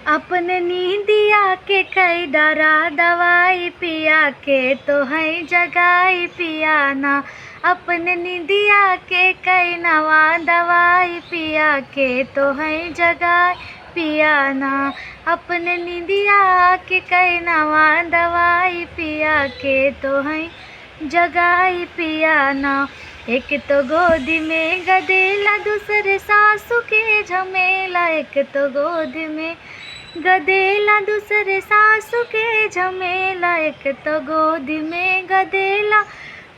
अपने नींदिया के कई डरा दवाई पिया के तो है जगाई पियाना। अपने नींदिया के कई नवा दवाई पिया के तो है जगाई पियाना। अपने नींदिया के कई नवा दवाई पिया के तो है जगाई पियाना। एक तो गोदी में गदेला दूसरे सासू के झमेला। एक तो गोदी में गदेला दूसरे सासू के झमेला। एक तो गोदी में गदेला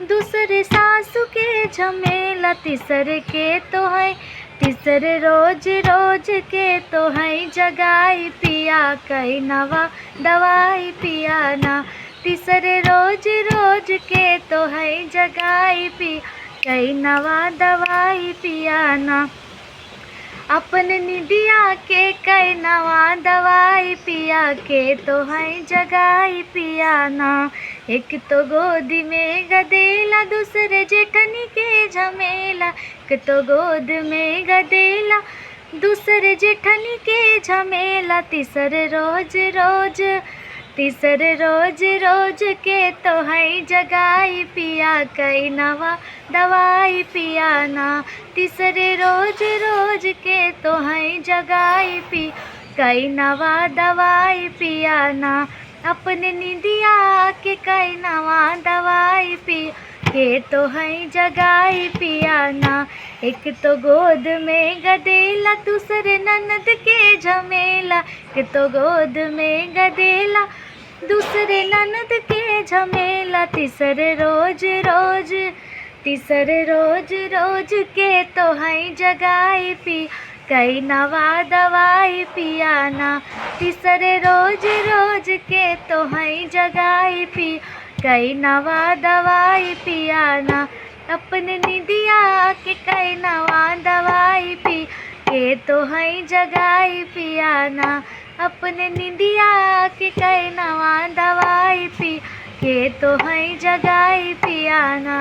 दूसरे सासू के झमेला। तीसरे के तो है तीसरे रोज रोज के तो है जगाई पिया कई नवा दवाई पियाना। तीसरे रोज रोज के तो है जगाई पी कई नवा दवाई पियाना। अपने निदिया के कई नवा दवाई पिया के तो है जगाई पियाना। एक तो गोदी में गदेला दूसरे जेठनी के झमेला। एक तो गोद में गदेला दूसरे जेठनी के झमेला। तीसरे रोज रोज के तो है जगाई पिया कई नवा दवाई पियाना। तीसरे रोज रोज के तो है जगाई पी कई नवा दवाई पियाना। अपने निदिया के कई नवा दवाई पी के तो है जगाई पियाना। एक तो गोद में गदेला दूसरे ननद के झमेला। एक तो गोद में गदेला दूसरे ननद के झमेला। तीसरे रोज रोज के तो है जगाई पी कई नवा दवाई पियाना। तीसरे रोज रोज के तो है जगाई पी कई नवा दवाई पियाना। अपने निदिया के कई नवा दवाई पी के तो है जगाई पियाना। अपने निदिया के कई नवा दवाई पी के तो है जगाई पियाना।